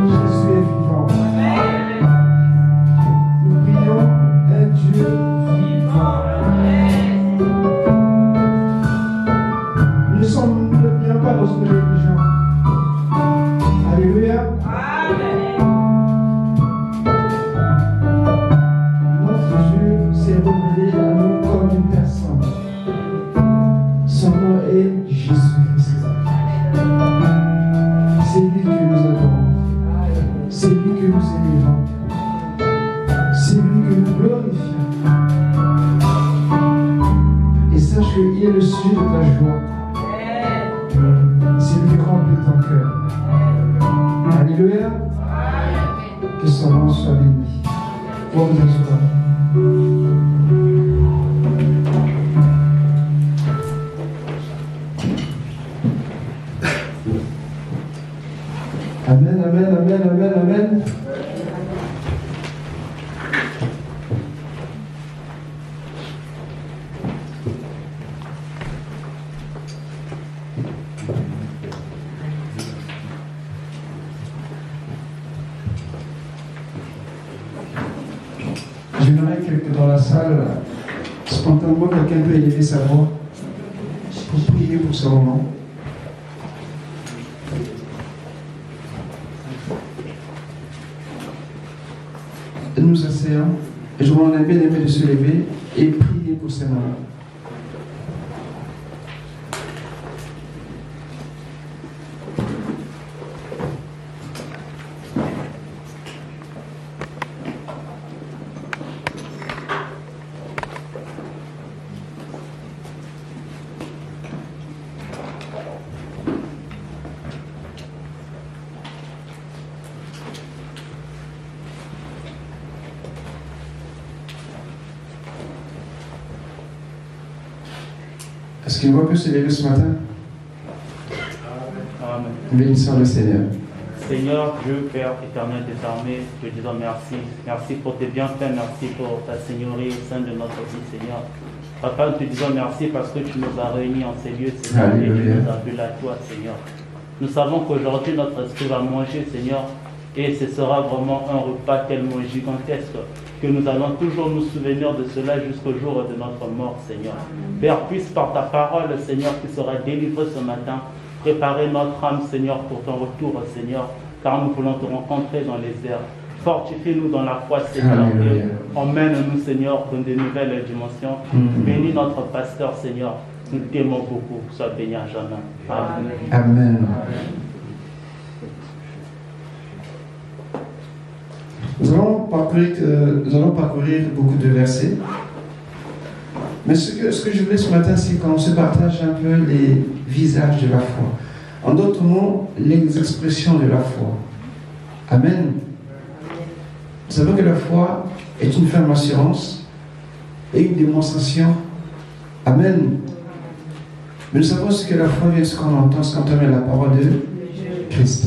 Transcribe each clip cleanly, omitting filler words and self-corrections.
Jésus est vivant. Nous prions un Dieu vivant. Nous ne prions pas dans une religion. Alléluia. Notre Dieu s'est révélé à nous comme une personne. Son nom est Jésus-Christ. C'est lui que nous adorons. C'est lui que nous élevons. C'est lui que nous glorifions. Et sache qu'il est le sujet de ta joie. C'est lui qui remplit ton cœur. Alléluia. Que son nom soit béni. Pour nous asseoir. Amen, amen, amen, amen, amen. J'aimerais que dans la salle, spontanément, quelqu'un peut élever sa voix pour prier pour ce moment. Nous asseyons et je vous demande bien aimé de se lever et prier pour ces moments. Est-ce qu'une voix peut se lever ce matin? Amen. Bénissons le Seigneur. Seigneur, Dieu, Père éternel des armées, te disons merci. Merci pour tes bienfaits, merci pour ta seigneurie au sein de notre vie, Seigneur. Papa, nous te disons merci parce que tu nous as réunis en ces lieux, Seigneur, et tu nous as appelés à toi, Seigneur. Nous savons qu'aujourd'hui, notre esprit va manger, Seigneur, et ce sera vraiment un repas tellement gigantesque que nous allons toujours nous souvenir de cela jusqu'au jour de notre mort, Seigneur. Père, puisse par ta parole, Seigneur, qui sera délivrée ce matin, préparer notre âme, Seigneur, pour ton retour, Seigneur, car nous voulons te rencontrer dans les airs. Fortifie-nous dans la foi, Seigneur, et emmène-nous, Seigneur, dans de nouvelles dimensions. Bénis notre pasteur, Seigneur. Nous t'aimons beaucoup. Sois béni à jamais. Amen. Amen. Nous allons parcourir beaucoup de versets. Mais ce que je voulais ce matin, c'est qu'on se partage un peu les visages de la foi. En d'autres mots, les expressions de la foi. Amen. Vous savez que la foi est une ferme assurance et une démonstration. Amen. Mais nous savons ce que la foi vient de ce qu'on entend, ce qu'on entend la parole de Christ.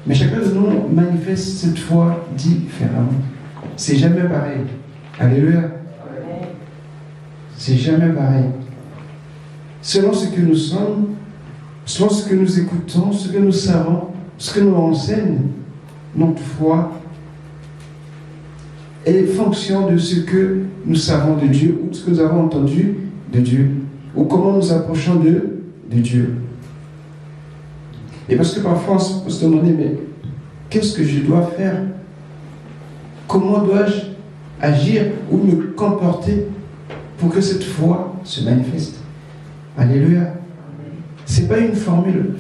Mais chacun de nous manifeste cette foi différemment. C'est jamais pareil. Alléluia. C'est jamais pareil. Selon ce que nous sommes, selon ce que nous écoutons, ce que nous savons, ce que nous enseigne, notre foi est fonction de ce que nous savons de Dieu ou de ce que nous avons entendu de Dieu ou comment nous approchons de Dieu. Et parce que parfois on peut se demander, mais qu'est-ce que je dois faire? Comment dois-je agir ou me comporter pour que cette foi se manifeste? Alléluia. Ce n'est pas une formule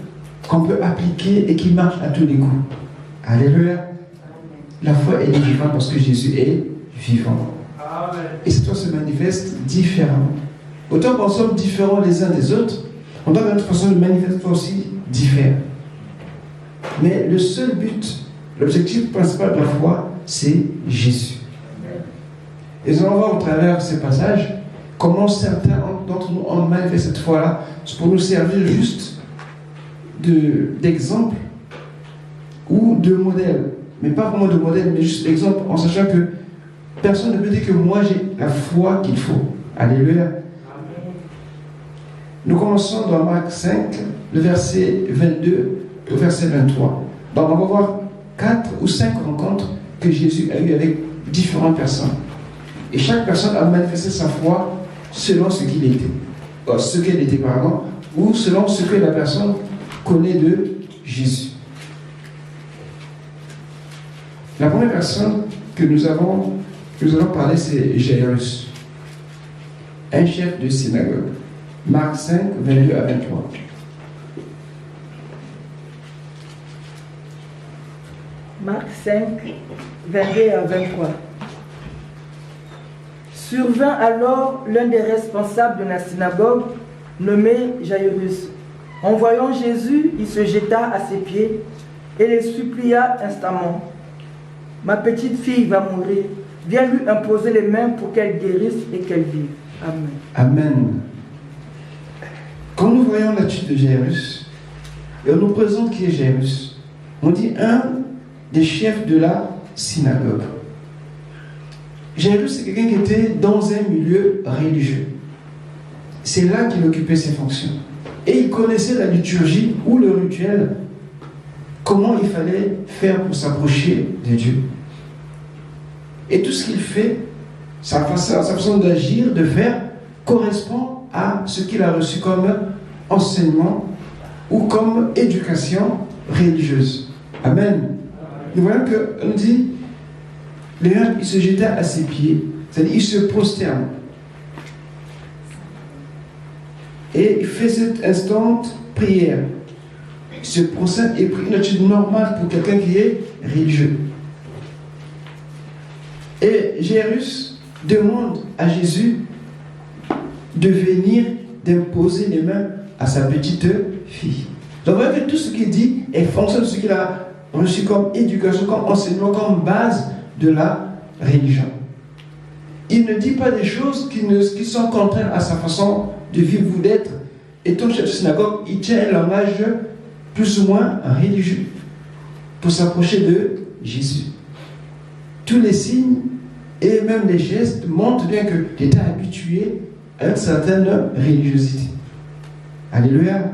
qu'on peut appliquer et qui marche à tous les coups. Alléluia. La foi est vivante parce que Jésus est vivant. Amen. Et cette foi se manifeste différemment. Autant qu'on sommes différents les uns des autres, on doit de notre façon de manifester aussi diffère. Mais le seul but, l'objectif principal de la foi, c'est Jésus. Et nous allons voir au travers de ces passages comment certains d'entre nous ont manifesté cette foi-là pour nous servir juste d'exemple ou de modèle. Mais pas vraiment de modèle, mais juste d'exemple, en sachant que personne ne peut dire que moi j'ai la foi qu'il faut. Alléluia. Amen. Nous commençons dans Marc 5, le verset 22 au verset 23. Donc on va voir 4 ou 5 rencontres que Jésus a eues avec différentes personnes. Et chaque personne a manifesté sa foi selon ce qu'il était, ce qu'elle était, pardon, ou selon ce que la personne connaît de Jésus. La première personne que nous allons parler, c'est Jairus, un chef de synagogue. Marc 5, 22 à 23. Marc 5, 22 à 23. Survint alors l'un des responsables de la synagogue, nommé Jairus. En voyant Jésus, il se jeta à ses pieds et les supplia instamment. « Ma petite fille va mourir. Viens lui imposer les mains pour qu'elle guérisse et qu'elle vive. » Amen. Amen. Quand nous voyons l'attitude de Jairus, et on nous présente qui est Jairus, on dit un des chefs de la synagogue. Jairus, c'est quelqu'un qui était dans un milieu religieux. C'est là qu'il occupait ses fonctions. Et il connaissait la liturgie ou le rituel, comment il fallait faire pour s'approcher de Dieu. Et tout ce qu'il fait, sa façon d'agir, de faire, correspond à ce qu'il a reçu comme enseignement ou comme éducation religieuse. Amen. Nous voyons qu'on dit, il se jeta à ses pieds, c'est-à-dire il se prosterne. Et il fait cette instante prière. Il se prosterne et prie, une attitude normale pour quelqu'un qui est religieux. Et Jairus demande à Jésus de venir, d'imposer les mains à sa petite fille. Donc vous voyez que tout ce qu'il dit est fonction de ce qu'il a reçu comme éducation, comme enseignement, comme base de la religion. Il ne dit pas des choses qui sont contraires à sa façon de vivre ou d'être. Étant chef de synagogue, il tient un langage plus ou moins religieux pour s'approcher de Jésus. Tous les signes et même les gestes montrent bien qu'il était habitué à une certaine religiosité. Alléluia.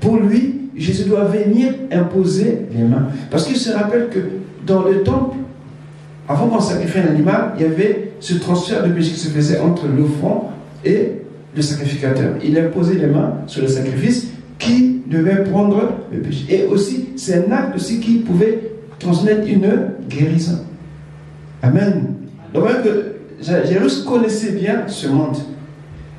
Pour lui, Jésus doit venir imposer les mains. Parce qu'il se rappelle que dans le temple, avant qu'on sacrifie un animal, il y avait ce transfert de péché qui se faisait entre l'offrande et le sacrificateur. Il imposait les mains sur le sacrifice qui devait prendre le péché. Et aussi, c'est un acte aussi qui pouvait transmettre une guérison. Amen. Donc, Jairus connaissait bien ce monde.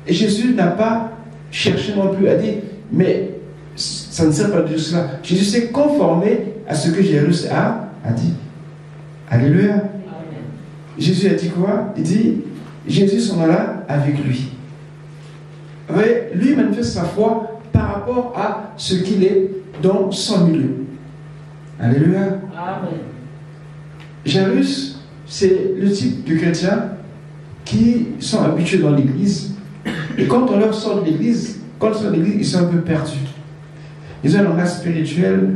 Et Jésus n'a pas cherché non plus à dire, mais ça ne sert pas de cela. Jésus s'est conformé à ce que Jairus a dit. Alléluia. Amen. Jésus a dit quoi? Il dit, Jésus s'en alla avec lui. Vous voyez, lui manifeste sa foi par rapport à ce qu'il est dans son milieu. Alléluia. Amen. Jairus, c'est le type de chrétiens qui sont habitués dans l'église. Et quand on leur sort de l'église, ils sont un peu perdus. Ils ont un langage spirituel,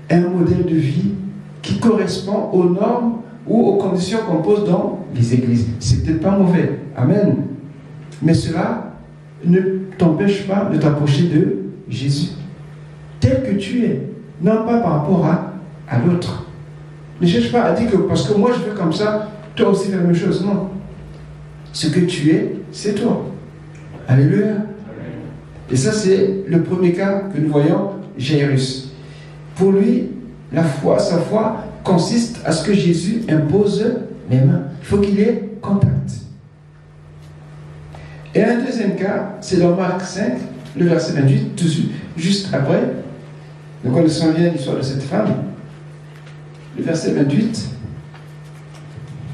un modèle de vie qui correspond aux normes ou aux conditions qu'on pose dans les églises. C'est peut-être pas mauvais. Amen. Mais cela ne t'empêche pas de t'approcher de Jésus. Tel que tu es, non pas par rapport à l'autre. Ne cherche pas à dire que parce que moi je fais comme ça, toi aussi fais la même chose. Non. Ce que tu es, c'est toi. Alléluia. Et ça, c'est le premier cas que nous voyons, Jairus. Pour lui, sa foi consiste à ce que Jésus impose les mains. Il faut qu'il y ait contact. Et un deuxième cas, c'est dans Marc 5, le verset 28, tout de suite, juste après. Donc on nous souvient l'histoire de cette femme. Le verset 28.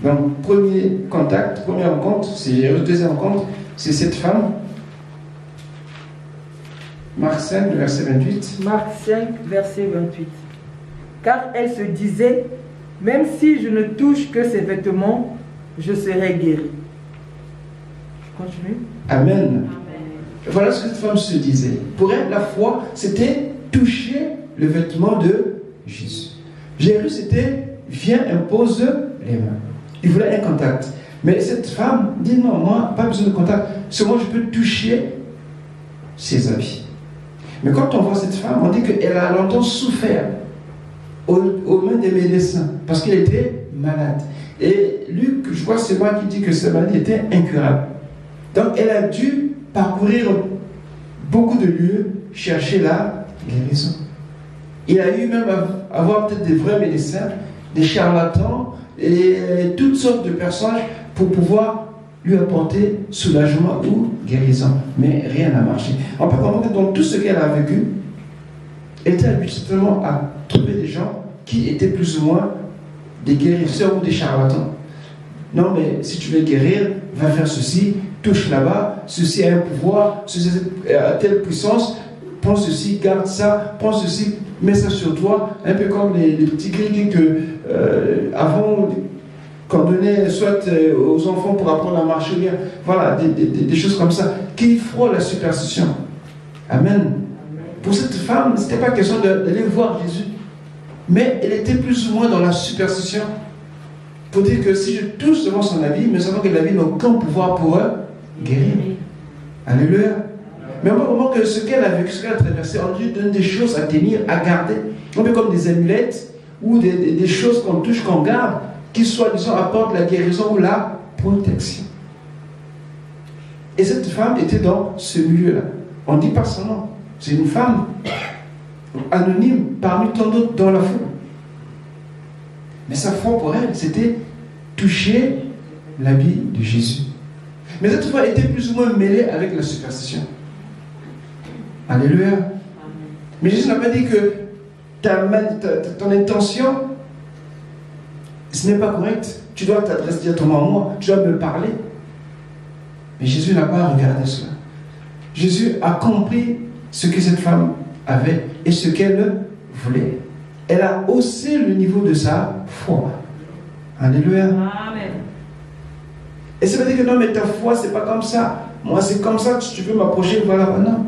Donc, premier contact, première rencontre, c'est Jairus. Deuxième rencontre, c'est cette femme. Marc 5, le verset 28. Marc 5, verset 28. Car elle se disait, même si je ne touche que ses vêtements, je serai guérie. Je continue. Amen. Amen. Voilà ce que cette femme se disait. Pour elle, la foi, c'était toucher le vêtement de Jésus. Jairus, c'était, viens, impose les mains. Il voulait un contact. Mais cette femme dit, non, moi, pas besoin de contact. Seulement, je peux toucher ses habits. Mais quand on voit cette femme, on dit qu'elle a longtemps souffert aux mains des médecins parce qu'elle était malade. Et Luc, je crois que c'est moi qui dis que cette maladie était incurable. Donc elle a dû parcourir beaucoup de lieux, chercher la guérison. Il a eu même à avoir peut-être des vrais médecins, des charlatans et toutes sortes de personnes pour pouvoir lui apporter soulagement ou guérison. Mais rien n'a marché. On peut comprendre que dans tout ce qu'elle a vécu, elle était habituée simplement à trouver des gens qui étaient plus ou moins des guérisseurs ou des charlatans. Non, mais si tu veux guérir, va faire ceci, touche là-bas, ceci a un pouvoir, ceci a telle puissance, prends ceci, garde ça, prends ceci, mets ça sur toi, un peu comme les petits gris que avant qu'on donnait soit aux enfants pour apprendre à marcher bien, voilà, des choses comme ça, qui frôlent la superstition. Amen. Pour cette femme, ce n'était pas question d'aller voir Jésus, mais elle était plus ou moins dans la superstition. Pour dire que si je touche devant son avis, nous savons que la vie n'a aucun pouvoir pour guérir. Alléluia. Mais au moment que ce qu'elle a vécu, ce qu'elle a traversé, on lui donne des choses à tenir, à garder, un peu comme des amulettes ou des choses qu'on touche, qu'on garde, qui soi-disant apportent la guérison ou la protection. Et cette femme était dans ce milieu-là. On ne dit pas son nom. C'est une femme anonyme parmi tant d'autres dans la foule. Mais sa foi pour elle, c'était toucher l'habit de Jésus. Mais cette foi était plus ou moins mêlée avec la superstition. Alléluia. Mais Jésus n'a pas dit que ton intention, ce n'est pas correct. Tu dois t'adresser directement à moi. Tu dois me parler. Mais Jésus n'a pas regardé cela. Jésus a compris ce que cette femme avait et ce qu'elle voulait. Elle a haussé le niveau de sa foi. Alléluia. Amen. Et ça veut dire que non, mais ta foi, c'est pas comme ça. Moi, c'est comme ça que si tu veux m'approcher, voilà. Non.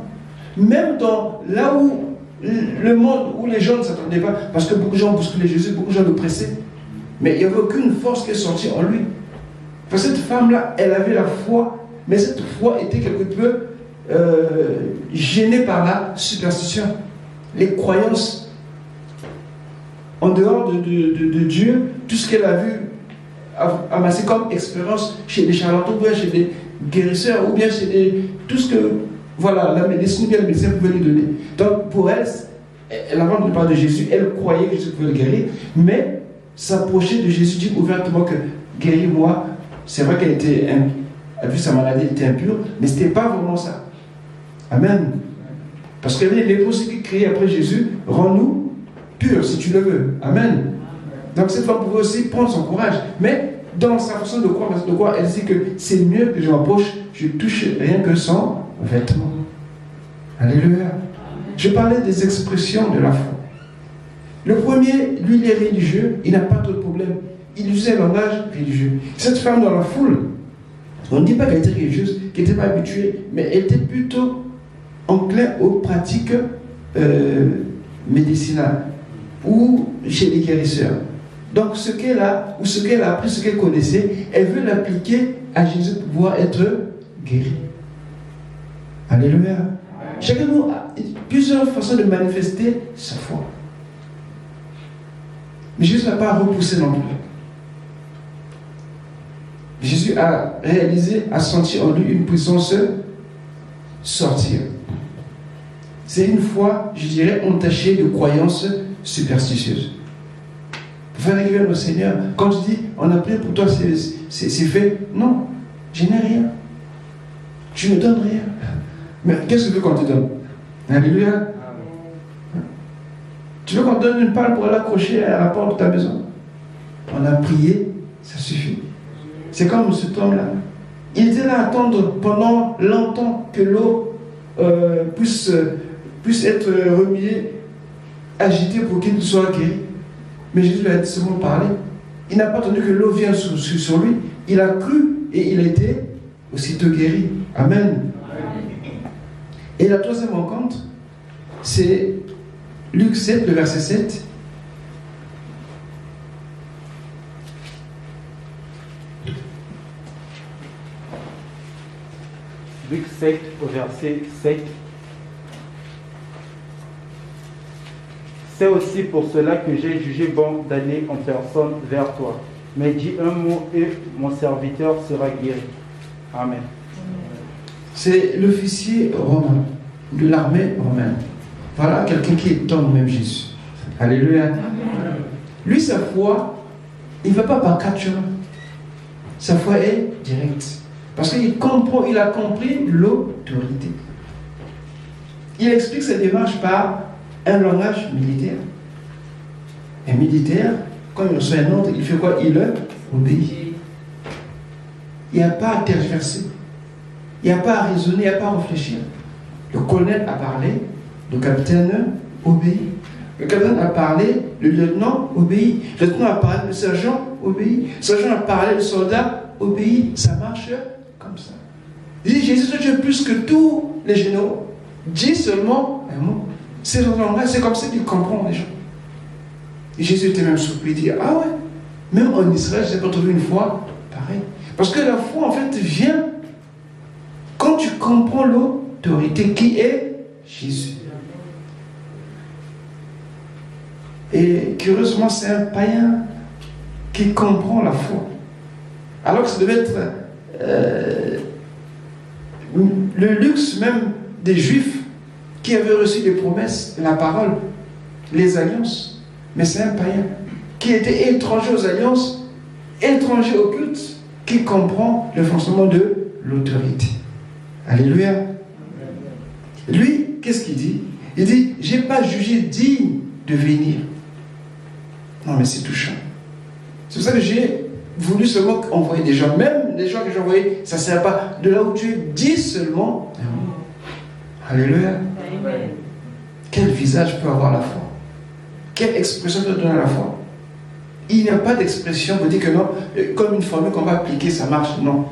Même là où le monde, où les gens ne s'attendaient pas, parce que beaucoup de gens bousculaient Jésus, beaucoup de gens le pressaient, mais il n'y avait aucune force qui est sortie en lui. Parce que cette femme-là, elle avait la foi, mais cette foi était quelque peu gênée par la superstition, les croyances. En dehors de Dieu, tout ce qu'elle a vu amassé comme expérience chez les charlatans, ou bien chez des guérisseurs, ou bien chez tout ce que la médecine, bien le médecin pouvait lui donner. Donc pour elle, avant de parler de Jésus, elle croyait que Jésus pouvait le guérir, mais s'approcher de Jésus, dit ouvertement que guéris-moi. C'est vrai qu'elle a vu sa maladie, elle était impure, mais ce n'était pas vraiment ça. Amen. Parce qu'il y avait les lépreux qui criaient après Jésus, rends-nous pur si tu le veux. Amen. Donc cette femme pouvait aussi prendre son courage. Mais dans sa façon de croire, elle dit que c'est mieux que je m'approche, je touche rien que son vêtement. Alléluia. Je parlais des expressions de la foi. Le premier, lui, il est religieux, il n'a pas de problème. Il usait un langage religieux. Cette femme dans la foule, on ne dit pas qu'elle était religieuse, qu'elle n'était pas habituée, mais elle était plutôt enclin aux pratiques médicinales ou chez les guérisseurs. Donc ce qu'elle a, ou ce qu'elle a appris, ce qu'elle connaissait, elle veut l'appliquer à Jésus pour pouvoir être guérie. Alléluia. Chacun de nous a plusieurs façons de manifester sa foi. Mais Jésus n'a pas repoussé non plus. Jésus a réalisé, a senti en lui une puissance sortir. C'est une foi, je dirais, entachée de croyances superstitieuses. Pour faire régulièrement au Seigneur, quand je dis, on a prié pour toi, c'est fait. Non, je n'ai rien. Tu ne me donnes rien. Mais qu'est-ce que tu veux qu'on te donne? Alléluia. Amen. Tu veux qu'on te donne une palle pour aller accrocher à la porte de ta maison? On a prié, ça suffit. C'est comme cet homme-là. Il était là à attendre pendant longtemps que l'eau puisse être remuée, agitée pour qu'il soit guéri. Mais Jésus lui a dit seulement parler. Il n'a pas attendu que l'eau vienne sur lui. Il a cru et il a été aussitôt guéri. Amen. Et la troisième rencontre, c'est Luc 7, le verset 7. Luc 7 au verset 7. C'est aussi pour cela que j'ai jugé bon d'aller en personne vers toi. Mais dis un mot et mon serviteur sera guéri. Amen. C'est l'officier romain, de l'armée romaine. Voilà quelqu'un qui est dans le même Jésus. Alléluia. Lui, sa foi, il ne va pas par quatre chemins. Sa foi est directe. Parce qu'il comprend, il a compris l'autorité. Il explique sa démarche par un langage militaire. Un militaire, quand il reçoit un ordre, il fait quoi? Il obéit. Il n'y a pas à tergiverser. Il n'y a pas à raisonner, il n'y a pas à réfléchir. Le colonel a parlé, le capitaine obéit. Le capitaine a parlé, le lieutenant obéit. Le lieutenant a parlé, le sergent obéit. Le sergent a parlé, le soldat obéit. Ça marche comme ça. Il dit, Jésus, tu es plus que tous les généraux. Dis seulement un mot. C'est le langage, c'est comme ça qu'il comprend les gens. Et Jésus était même surpris, il dit, ah ouais, même en Israël, je n'ai pas trouvé une foi pareille. Parce que la foi, en fait, vient quand tu comprends l'autorité qui est Jésus. Et curieusement, c'est un païen qui comprend la foi. Alors que ça devait être le luxe même des Juifs qui avaient reçu les promesses, la parole, les alliances. Mais c'est un païen qui était étranger aux alliances, étranger au culte, qui comprend le fonctionnement de l'autorité. Alléluia. Lui, qu'est-ce qu'il dit? Il dit, je n'ai pas jugé digne de venir. Non, mais c'est touchant. C'est pour ça que j'ai voulu seulement envoyer des gens. Même les gens que j'ai envoyés, ça ne sert pas. De là où tu es, dis seulement. Alléluia. Amen. Quel visage peut avoir la foi? Quelle expression peut donner la foi? Il n'y a pas d'expression pour dire que non, comme une formule qu'on va appliquer, ça marche. Non.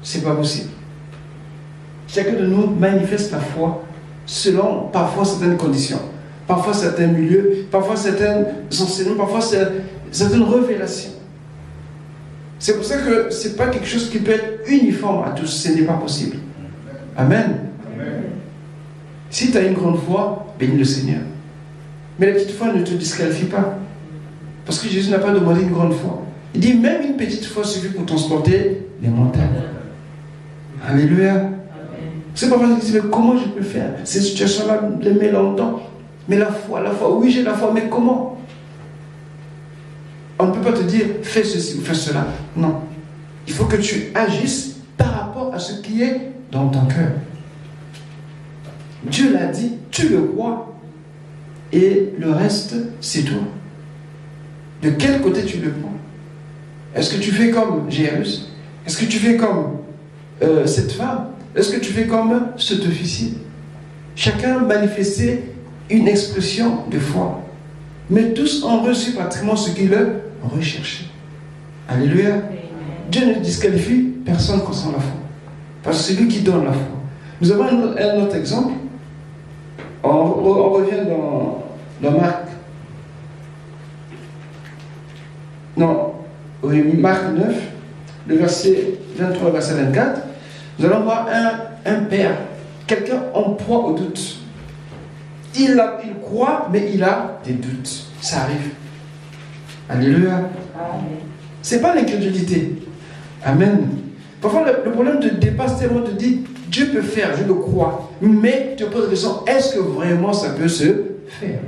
C'est pas possible. Chacun de nous manifeste la foi selon parfois certaines conditions, parfois certains milieux, parfois certains enseignements, parfois certaines révélations. C'est pour ça que ce n'est pas quelque chose qui peut être uniforme à tous. Ce n'est pas possible. Amen. Amen. Si tu as une grande foi, bénis le Seigneur. Mais la petite foi ne te disqualifie pas. Parce que Jésus n'a pas demandé une grande foi. Il dit même une petite foi suffit pour transporter les montagnes. Alléluia. C'est pas facile de dire, mais comment je peux faire ces situations-là, les mets longtemps. Mais la foi, oui j'ai la foi, mais comment? On ne peut pas te dire, fais ceci ou fais cela. Non. Il faut que tu agisses par rapport à ce qui est dans ton cœur. Dieu l'a dit, tu le crois. Et le reste, c'est toi. De quel côté tu le prends? Est-ce que tu fais comme Jairus? Est-ce que tu fais comme cette femme? Est-ce que tu fais comme cet officier? Chacun manifestait une expression de foi. Mais tous ont reçu pratiquement ce qu'ils recherchaient. Alléluia. Amen. Dieu ne disqualifie personne concernant la foi. Parce que c'est lui qui donne la foi. Nous avons un autre exemple. On revient dans Marc. Non, oui, Marc 9, le verset 23 verset 24. Nous allons voir un père, quelqu'un en proie au doute. Il croit, mais il a des doutes. Ça arrive. Alléluia. Ce n'est pas l'incrédulité. Amen. Parfois, le problème te dépasse tellement, te dit, Dieu peut faire, je le crois. Mais tu te poses la question, est-ce que vraiment ça peut se faire?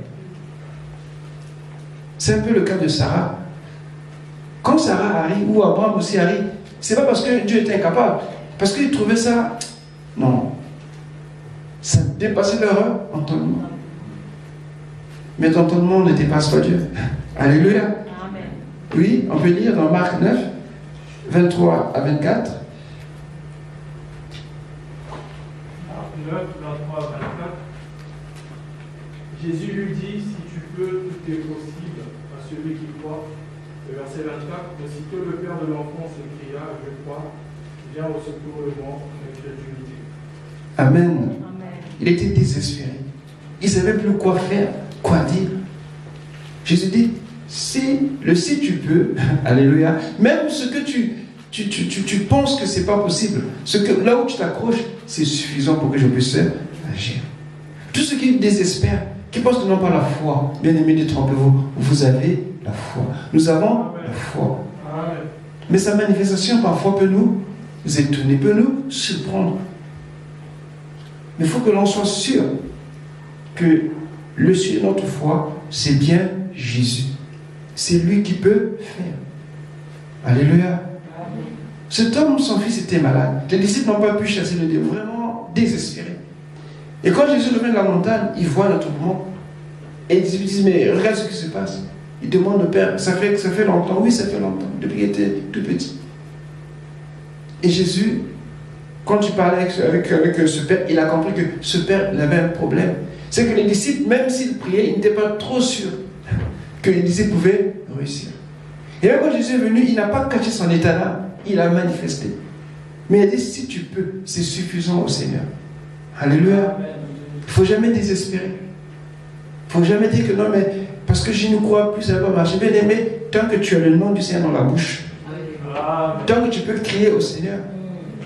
C'est un peu le cas de Sarah. Quand Sarah arrive, ou Abraham aussi arrive, ce n'est pas parce que Dieu était incapable. Parce qu'il trouvait ça, non, ça dépassait leur entendement. Mais l'entendement ne dépasse pas Dieu. Alléluia. Amen. Oui, on peut lire dans Marc 9, 23 à 24. Marc 9, 23 à 24. Jésus lui dit, si tu peux, tout est possible à celui qui croit. Le verset 24, aussitôt le père de l'enfant s'écria, je crois. Viens au secours de mon incrédulité. Amen. Il était désespéré. Il ne savait plus quoi faire, quoi dire. Jésus dit, si tu peux, alléluia, même ce que tu penses que ce n'est pas possible, là où tu t'accroches, c'est suffisant pour que je puisse agir. Tout ce qui désespère, qui pensent qu'ils n'ont pas la foi. Bien aimé, détrompez-vous. Vous avez la foi. Nous avons la foi. Mais sa manifestation parfois peut nous étonner, peut nous surprendre. Mais il faut que l'on soit sûr que le sujet de notre foi, c'est bien Jésus. C'est lui qui peut faire. Alléluia. Cet homme, son fils, était malade. Les disciples n'ont pas pu chasser le démon, vraiment désespérés. Et quand Jésus revient de la montagne, il voit notre monde. Et les disciples disent, mais regarde ce qui se passe. Il demande au Père, ça fait longtemps? Oui, ça fait longtemps, depuis qu'il était tout petit. Et Jésus, quand il parlait avec ce Père, il a compris que ce Père il avait un problème. C'est que les disciples, même s'ils priaient, ils n'étaient pas trop sûrs que les disciples pouvaient réussir. Et même quand Jésus est venu, il n'a pas caché son état là, il a manifesté. Mais il a dit, si tu peux, c'est suffisant au Seigneur. Alléluia. Il ne faut jamais désespérer. Il ne faut jamais dire que non, mais parce que je ne crois plus, ça va marcher. Bien aimé, tant que tu as le nom du Seigneur dans la bouche, tant que tu peux crier au Seigneur,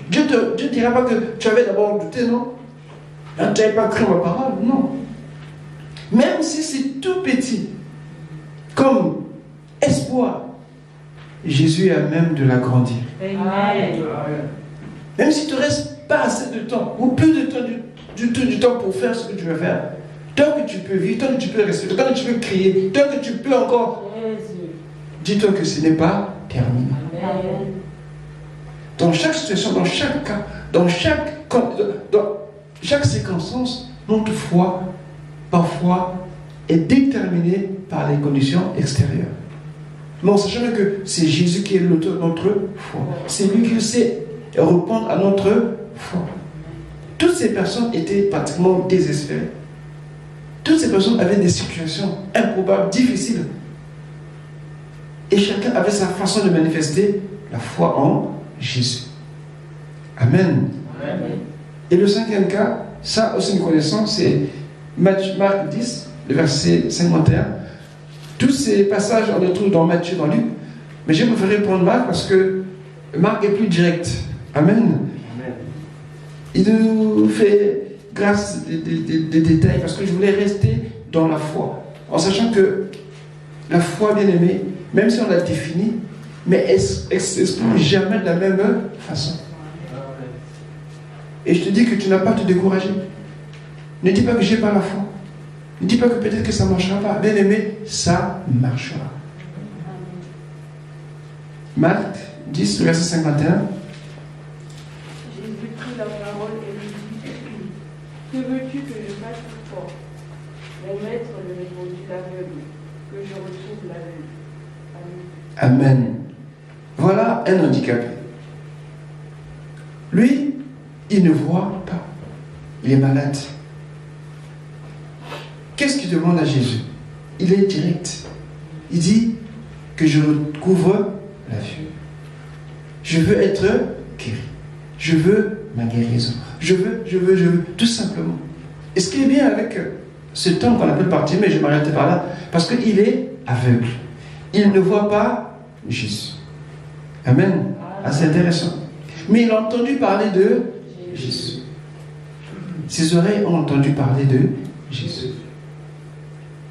Dieu ne dira pas que tu avais d'abord douté, non? Tu n'avais pas cru ma parole, non. Même si c'est tout petit, comme espoir, Jésus a même de l'agrandir. Même si tu ne restes pas assez de temps, ou plus de temps du temps pour faire ce que tu veux faire, tant que tu peux vivre, tant que tu peux respirer, tant que tu peux crier, tant que tu peux encore, dis-toi que ce n'est pas terminé. Amen. Dans chaque situation, dans chaque cas, dans chaque circonstance, notre foi, parfois, est déterminée par les conditions extérieures. Mais en sachant que c'est Jésus qui est l'auteur de notre foi. C'est lui qui sait répondre à notre foi. Toutes ces personnes étaient pratiquement désespérées. Toutes ces personnes avaient des situations improbables, difficiles. Et chacun avait sa façon de manifester la foi en Jésus. Amen. Amen. Et le cinquième cas, ça aussi nous connaissons, c'est Marc 10, le verset 51. Tous ces passages, on les trouve dans Matthieu, dans Luc. Mais j'ai préféré prendre Marc parce que Marc est plus direct. Amen. Amen. Il nous fait grâce des détails parce que je voulais rester dans la foi. En sachant que la foi, bien aimée, même si on l'a définie, mais elle ne s'exprime jamais de la même façon. Et je te dis que tu n'as pas à te décourager. Ne dis pas que je n'ai pas la foi. Ne dis pas que peut-être que ça ne marchera pas. Bien aimé, ça marchera. Marc 10, verset 51. Jésus prit la parole et lui dit, que veux-tu que je fasse pour toi? Mon maître lui répondit, l'aveugle, que je retrouve la vue. Amen. Amen. Voilà un handicapé. Lui, il ne voit pas. Il est malade. Qu'est-ce qu'il demande à Jésus? Il est direct. Il dit que je recouvre la vue. Je veux être guéri. Je veux ma guérison. Je veux, tout simplement. Et ce qui est bien avec cet homme qu'on appelle Bartimée, mais je m'arrêtais par là, parce qu'il est aveugle. Il ne voit pas Jésus. Amen. Ah, c'est intéressant. Mais il a entendu parler de Jésus. Ses oreilles ont entendu parler de Jésus.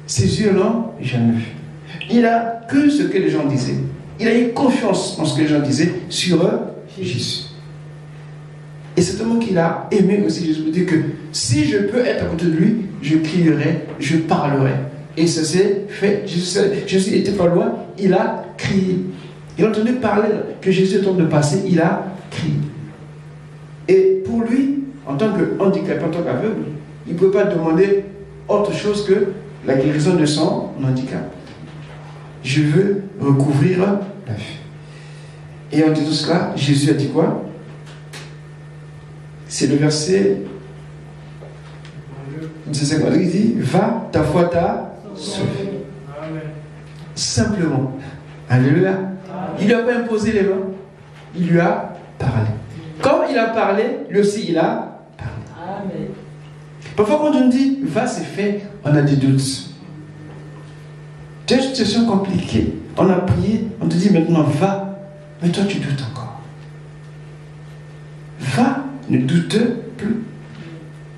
Ses yeux n'ont jamais vu. Il a cru ce que les gens disaient. Il a eu confiance en ce que les gens disaient sur Jésus. Et c'est tellement qu'il a aimé aussi Jésus. Il dit que si je peux être à côté de lui, je crierai, je parlerai. Et ça s'est fait. Jésus n'était pas loin, il a crié. Il a entendu parler que Jésus est en train de passer, il a crié. Et pour lui, en tant qu'handicapé, en tant qu'aveugle, il ne pouvait pas demander autre chose que la guérison de son handicap. Je veux recouvrir la vue. Et en disant cela, Jésus a dit quoi? C'est le verset 50. Il dit, va, ta foi t'a sauvé. Simplement. Alléluia. Il ne lui a pas imposé les mains. Il lui a parlé. Comme il a parlé, lui aussi il a parlé. Amen. Parfois quand on dit va, c'est fait, on a des doutes. Tu as une situation compliquée. On a prié, on te dit maintenant va, mais toi tu doutes encore. Va, ne doute plus.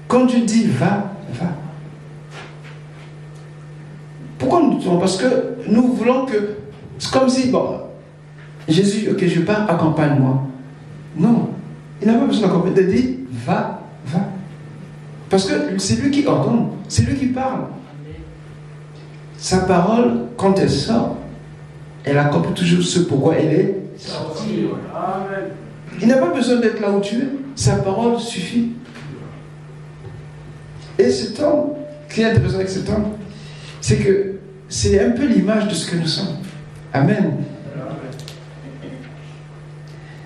Quand tu dis va, va. souvent parce que nous voulons que, c'est comme si, bon, Jésus, ok, je pars, accompagne-moi. Non, il n'a pas besoin d'accompagner, il dit, va. Parce que c'est lui qui ordonne, c'est lui qui parle. Sa parole, quand elle sort, elle accomplit toujours ce pourquoi elle est sortie. Il n'a pas besoin d'être là où tu es, sa parole suffit. Et cet homme, ce qui est intéressant avec cet homme, c'est que c'est un peu l'image de ce que nous sommes. Amen.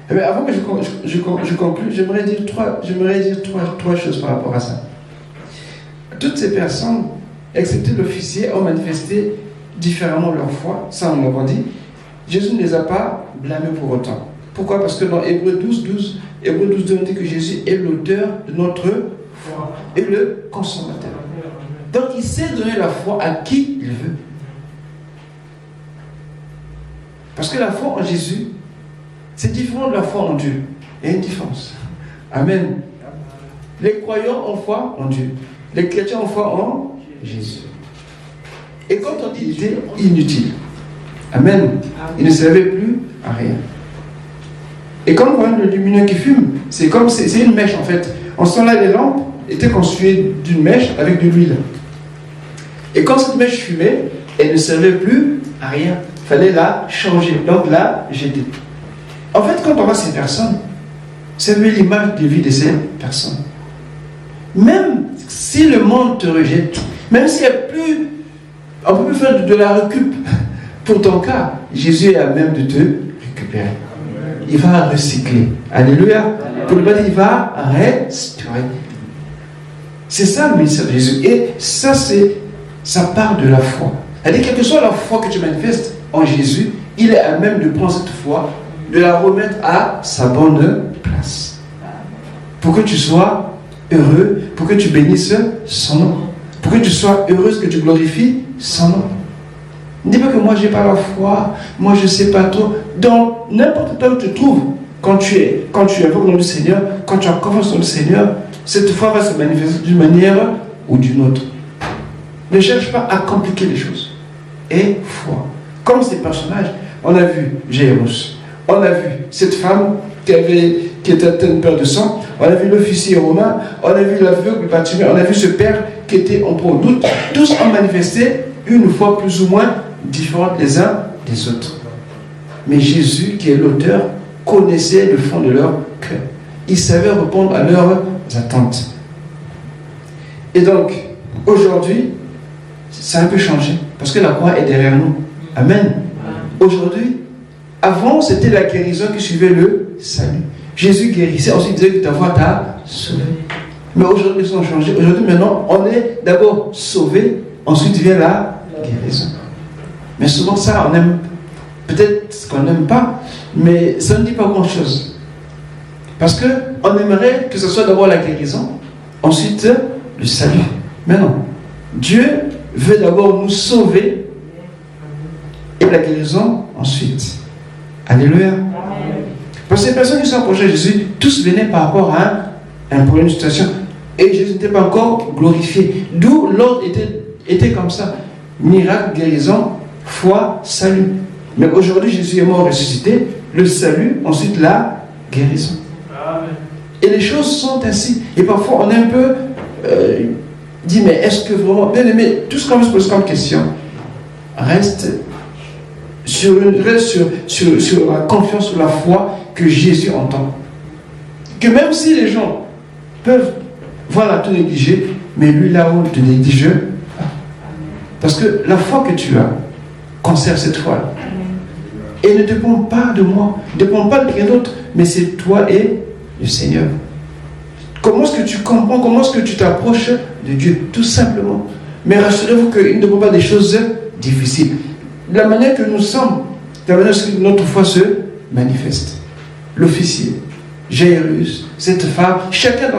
Mais avant que je conclue, j'aimerais dire trois choses par rapport à ça. Toutes ces personnes, excepté l'officier, ont manifesté différemment leur foi, ça on l'a dit. Jésus ne les a pas blâmés pour autant. Pourquoi? Parce que dans Hébreux 12, on dit que Jésus est l'auteur de notre foi et le consommateur. Donc il sait donner la foi à qui il veut. Parce que la foi en Jésus, c'est différent de la foi en Dieu. Il y a une différence. Amen. Les croyants ont foi en Dieu. Les chrétiens ont foi en Jésus. Et quand on dit il était inutile, Amen, il ne servait plus à rien. Et quand on voit le lumineux qui fume, c'est comme c'est une mèche en fait. En ce temps-là, les lampes étaient constituées d'une mèche avec de l'huile. Et quand cette mèche fumait, elle ne servait plus à rien. Il fallait la changer, donc la jeter. En fait, quand on voit ces personnes, c'est l'image de vie de ces personnes. Même si le monde te rejette, même s'il n'y a plus, on ne peut plus faire de la récup pour ton cas, Jésus est à même de te récupérer. Il va recycler. Alléluia. Pour le dire, il va restaurer. C'est ça le ministère de Jésus. Et ça part de la foi. C'est-à-dire, quelle que soit la foi que tu manifestes en Jésus, il est à même de prendre cette foi, de la remettre à sa bonne place. Pour que tu sois heureux, pour que tu bénisses son nom. Pour que tu sois heureuse, que tu glorifies son nom. Ne dis pas que moi j'ai pas la foi, moi je sais pas trop. Dans n'importe où tu te trouves, quand tu invoques le nom du Seigneur, quand tu as confiance dans le Seigneur, cette foi va se manifester d'une manière ou d'une autre. Ne cherche pas à compliquer les choses. Et foi. Comme ces personnages, on a vu Jairus, on a vu cette femme qui était atteinte de perte de sang, on a vu l'officier romain, on a vu l'aveugle Bartimée, on a vu ce père qui était en proie au doute. Tous ont manifesté une foi plus ou moins différente les uns des autres. Mais Jésus, qui est l'auteur, connaissait le fond de leur cœur. Il savait répondre à leurs attentes. Et donc, aujourd'hui, ça a un peu changé, parce que la croix est derrière nous. Amen. Aujourd'hui, avant, c'était la guérison qui suivait le salut. Jésus guérissait, ensuite il disait que ta foi t'a sauvé. Mais aujourd'hui, ils ont changé. Aujourd'hui, maintenant, on est d'abord sauvé, ensuite vient la guérison. Mais souvent, ça, on aime, peut-être qu'on n'aime pas, mais ça ne dit pas grand-chose. Parce qu'on aimerait que ce soit d'abord la guérison, ensuite le salut. Mais non. Dieu veut d'abord nous sauver et la guérison ensuite. Alléluia. Parce que les personnes qui sont approchées de Jésus, tous venaient par rapport à un problème de situation. Et Jésus n'était pas encore glorifié. D'où l'ordre était comme ça. Miracle, guérison, foi, salut. Mais aujourd'hui, Jésus est mort ressuscité. Le salut, ensuite la guérison. Amen. Et les choses sont ainsi. Et parfois, on est un peu dit, mais est-ce que vraiment, bien aimé, tout ce qu'on se pose comme question, reste sur la confiance, sur la foi que Jésus entend. Que même si les gens peuvent voilà, te négliger, mais lui là-haut ne te néglige pas. Parce que la foi que tu as, conserve cette foi. Et ne dépend pas de moi, ne dépend pas de quelqu'un d'autre, mais c'est toi et le Seigneur. Comment est-ce que tu comprends, comment est-ce que tu t'approches de Dieu? Tout simplement. Mais rassurez-vous qu'il ne dépend pas des choses difficiles. De la manière que nous sommes, de la manière que notre foi se manifeste. L'officier, Jairus, cette femme, chacun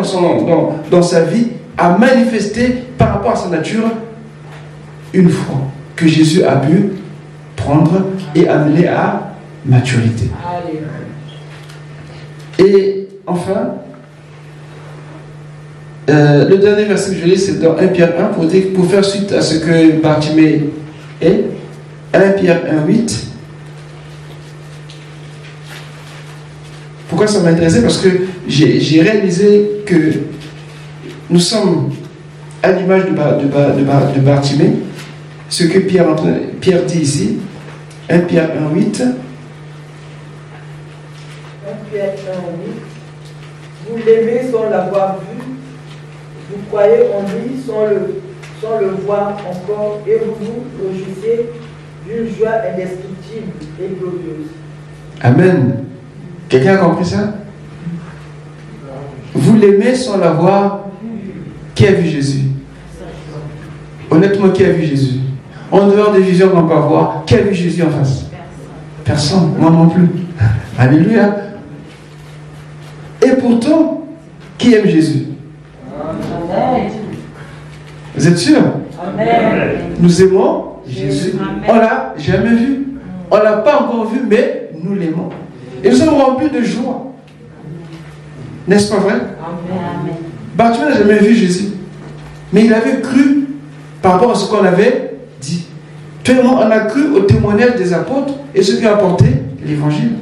dans sa vie a manifesté par rapport à sa nature une foi que Jésus a pu prendre et amener à maturité. Et enfin, le dernier verset que je lis, c'est dans 1 Pierre 1 pour faire suite à ce que Bartimée Et 1 Pierre 1,8. Pourquoi ça m'intéressait? Parce que j'ai réalisé que nous sommes à l'image de Bartimée. Ce que Pierre dit ici, 1 Pierre 1,8. 1 Pierre 1,8. Vous l'aimez sans l'avoir vu, vous croyez en lui sans le voir encore, et vous vous réjouissez d'une joie indescriptible et glorieuse. Amen. Quelqu'un a compris ça? Vous l'aimez sans l'avoir. Qui a vu Jésus? Honnêtement, qui a vu Jésus? En dehors des visions qu'on peut avoir, qui a vu Jésus en face? Personne. Moi non plus. Alléluia. Et pourtant, qui aime Jésus? Amen. Vous êtes sûr? Amen. Nous aimons Jésus. Amen. On l'a jamais vu. On ne l'a pas encore vu, mais nous l'aimons. Et nous sommes remplis de joie. N'est-ce pas vrai? Amen. Bartimée n'a jamais vu Jésus. Mais il avait cru par rapport à ce qu'on avait dit. Tout le monde, on a cru au témoignage des apôtres et ceux qui ont apporté l'évangile.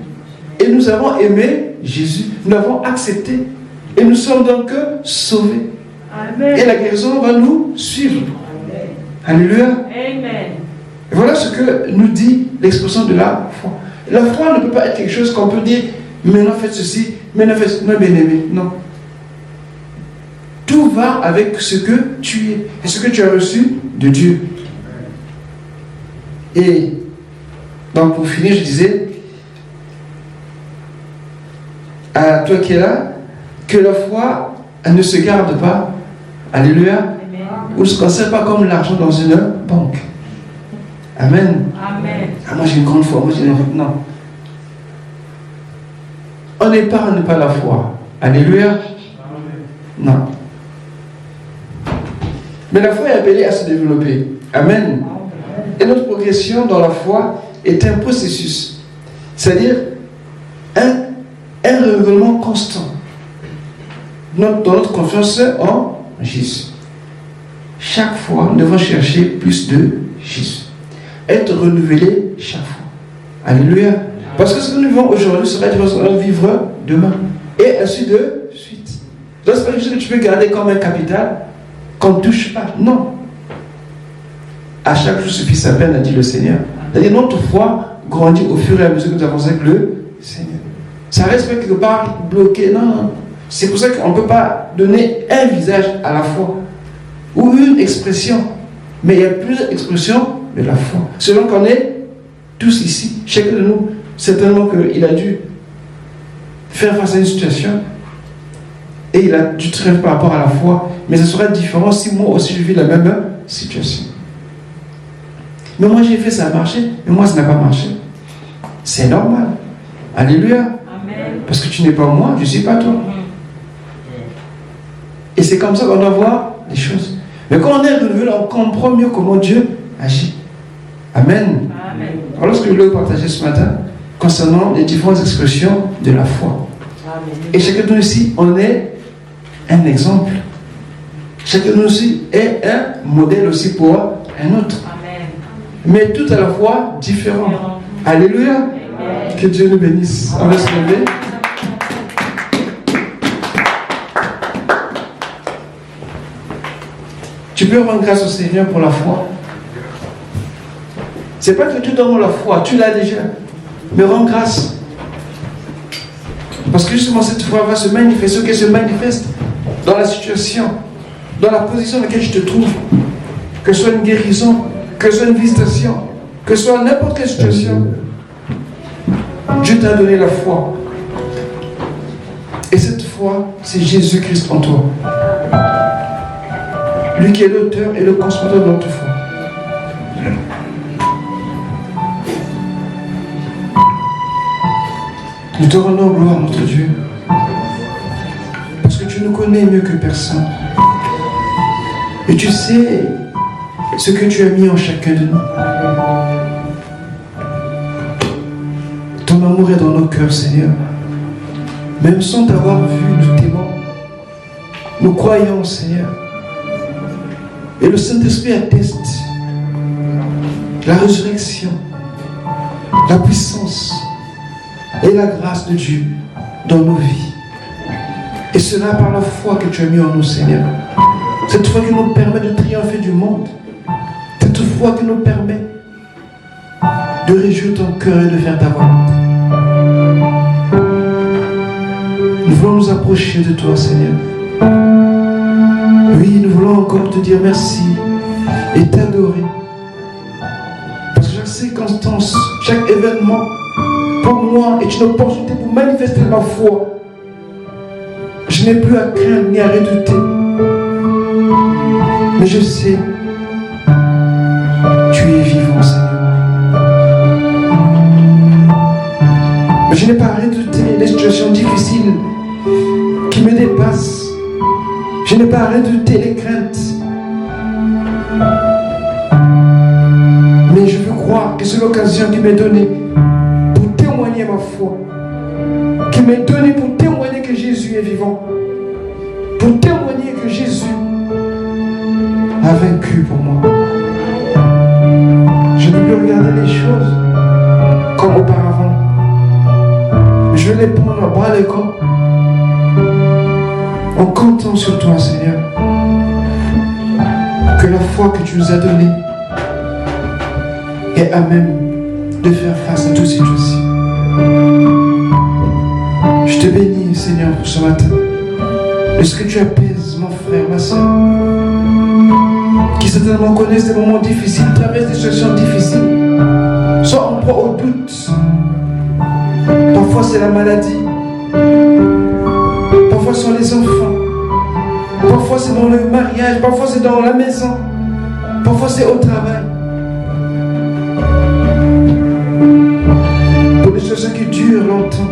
Et nous avons aimé Jésus. Nous l'avons accepté. Et nous sommes donc sauvés. Amen. Et la guérison va nous suivre. Amen. Alléluia. Amen. Et voilà ce que nous dit l'expression de la foi. La foi ne peut pas être quelque chose qu'on peut dire, maintenant faites ceci, maintenant faites ceci. Non, bien aimé, non. Tout va avec ce que tu es et ce que tu as reçu de Dieu. Et donc pour finir, je disais à toi qui es là, que la foi, elle ne se garde pas. Alléluia. Amen. Ou ne se conserve pas comme l'argent dans une banque. Amen. Amen. Ah, moi j'ai une grande foi, moi j'ai une... Non. On n'épargne pas la foi. Alléluia. Non. Mais la foi est appelée à se développer. Amen. Et notre progression dans la foi est un processus. C'est-à-dire un renouvellement constant. Dans notre confiance en Jésus. Chaque fois, nous devons chercher plus de Jésus. Être renouvelé chaque fois. Alléluia. Parce que ce que nous vivons aujourd'hui sera différent de ce que nous vivrons demain. Et ainsi de suite. Donc, ce n'est pas quelque chose que tu peux garder comme un capital qu'on ne touche pas. Non. À chaque jour suffit sa peine, a dit le Seigneur. C'est-à-dire notre foi grandit au fur et à mesure que nous avançons avec le Seigneur. Ça reste quelque part bloqué. Non, non. C'est pour ça qu'on ne peut pas donner un visage à la foi. Ou une expression. Mais il y a plusieurs expressions de la foi. Selon qu'on est tous ici, chacun de nous, certainement qu'il a dû faire face à une situation et il a dû travailler par rapport à la foi. Mais ce sera différent si moi aussi je vis la même situation. Mais moi j'ai fait, ça a marché, mais moi ça n'a pas marché. C'est normal. Alléluia. Amen. Parce que tu n'es pas moi, je ne suis pas toi. Et c'est comme ça qu'on doit voir les choses. Mais quand on est renouvelé, on comprend mieux comment Dieu agit. Amen. Amen. Alors ce que je voulais vous partager ce matin, concernant les différentes expressions de la foi. Amen. Et chacun de nous ici, on est un exemple. Chacun de nous ici est un modèle aussi pour un autre. Amen. Mais tout à la fois différent. Alléluia. Amen. Que Dieu nous bénisse. On va se lever. Tu peux rendre grâce au Seigneur pour la foi. C'est pas que tu donnes la foi, tu l'as déjà. Mais rends grâce. Parce que justement cette foi va se manifester, qu'elle se manifeste dans la situation, dans la position dans laquelle je te trouve. Que ce soit une guérison, que ce soit une visitation, que ce soit n'importe quelle situation. Dieu t'a donné la foi. Et cette foi, c'est Jésus-Christ en toi. Lui qui est l'auteur et le consommateur de notre foi. Nous te rendons gloire, notre Dieu. Parce que tu nous connais mieux que personne. Et tu sais ce que tu as mis en chacun de nous. Ton amour est dans nos cœurs, Seigneur. Même sans t'avoir vu, nous t'aimons. Nous croyons, Seigneur. Et le Saint-Esprit atteste la résurrection, la puissance et la grâce de Dieu dans nos vies. Et cela par la foi que tu as mis en nous, Seigneur. Cette foi qui nous permet de triompher du monde. Cette foi qui nous permet de réjouir ton cœur et de faire ta volonté. Nous voulons nous approcher de toi, Seigneur. Oui, nous voulons encore te dire merci et t'adorer. Parce que chaque circonstance, chaque événement, pour moi, est une opportunité pour manifester ma foi. Je n'ai plus à craindre ni à redouter. Mais je sais, tu es vivant, Seigneur. Mais je n'ai pas à redouter les situations difficiles qui me dépassent. Je n'ai pas à redouter les craintes. Mais je veux croire que c'est l'occasion qui m'est donnée pour témoigner ma foi. Qui m'est donnée pour témoigner que Jésus est vivant. Pour témoigner que Jésus a vaincu pour moi. Je ne peux plus regarder les choses comme auparavant. Je vais les prendre à bras le corps en comptant sur toi, Seigneur. Que la foi que tu nous as donnée est à même de faire face à toute situation. Je te bénis, Seigneur, pour ce matin. Est-ce que tu apaises mon frère, ma soeur, qui certainement connaissent des moments difficiles, traversent des situations difficiles, soit en proie au doute. Parfois c'est la maladie, parfois ce sont les enfants, parfois c'est dans le mariage, parfois c'est dans la maison, parfois c'est au travail. Pour des situations qui durent longtemps.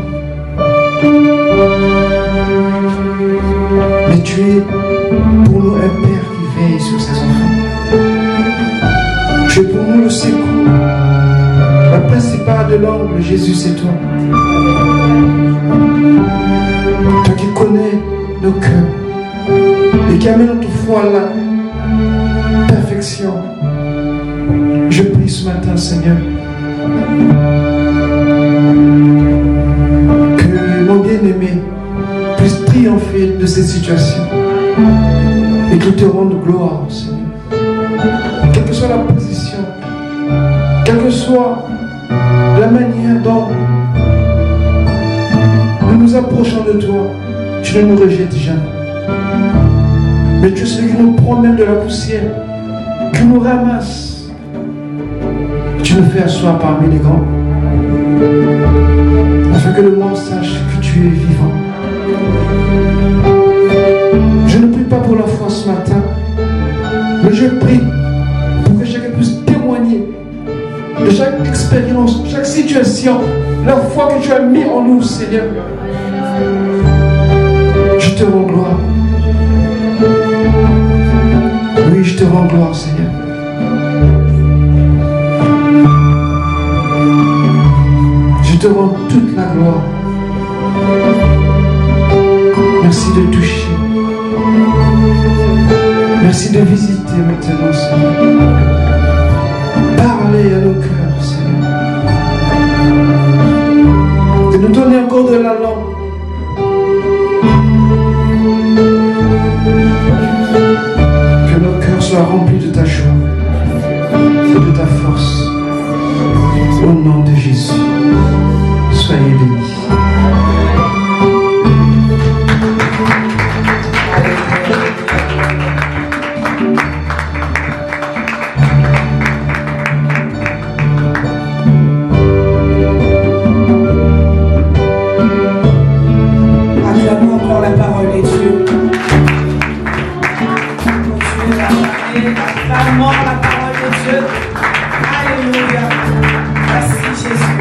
Mais tu es pour nous un Père qui veille sur ses enfants. Tu es pour nous le secours. La principale de l'angle, Jésus, c'est toi. Toi qui connais nos cœurs et qui amène notre foi à la perfection. Je prie ce matin, Seigneur, que mon bien-aimé puisse triompher de cette situation et que te rende gloire, Seigneur. Quelle que soit la position, quelle que soit la manière dont nous nous approchons de toi, tu ne nous rejettes jamais. Mais tu es celui qui nous prend même de la poussière, qui nous ramasse. Tu nous fais asseoir parmi les grands, afin que le monde sache que tu es vivant. Je ne prie pas pour la foi ce matin, mais je prie pour que chacun puisse témoigner de chaque expérience, chaque situation, la foi que tu as mis en nous, Seigneur. Je te rends gloire. Oui, je te rends gloire, Seigneur. Je te rends toute la gloire. Merci de toucher. Merci de visiter maintenant, Seigneur. Parlez à nos cœurs, Seigneur. De nous donner encore de la langue. Que nos cœurs soient remplis de ta joie et de ta force. Au nom de Jésus, soyez bénis. Acclamons encore la parole de Dieu. Continuez à parler, acclamons la parole de Dieu. Alléluia. Merci Jésus.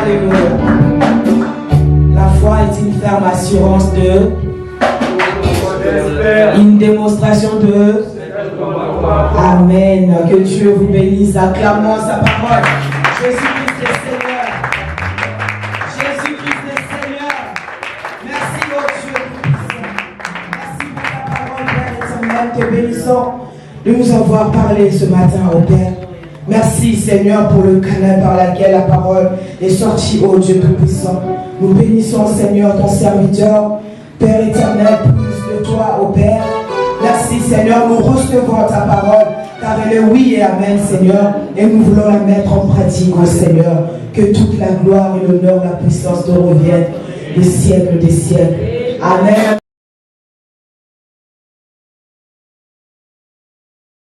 Alléluia. La foi est une ferme assurance de, une démonstration de. Amen. Que Dieu vous bénisse. Acclamons sa parole. Jésus-Christ est Seigneur. Jésus-Christ est Seigneur. Merci au Dieu puissant. Merci pour ta parole, Père éternel. Te bénissons. de nous avoir parlé ce matin, ô Père. Merci Seigneur pour le canal par lequel la parole est sortie, ô Dieu Tout-Puissant. Nous bénissons Seigneur ton serviteur, Père éternel, plus de toi, ô Père. Merci Seigneur, nous recevons ta parole, car elle est oui et amen Seigneur, et nous voulons la mettre en pratique, ô Seigneur. Que toute la gloire et l'honneur, la puissance te reviennent des siècles des siècles. Amen.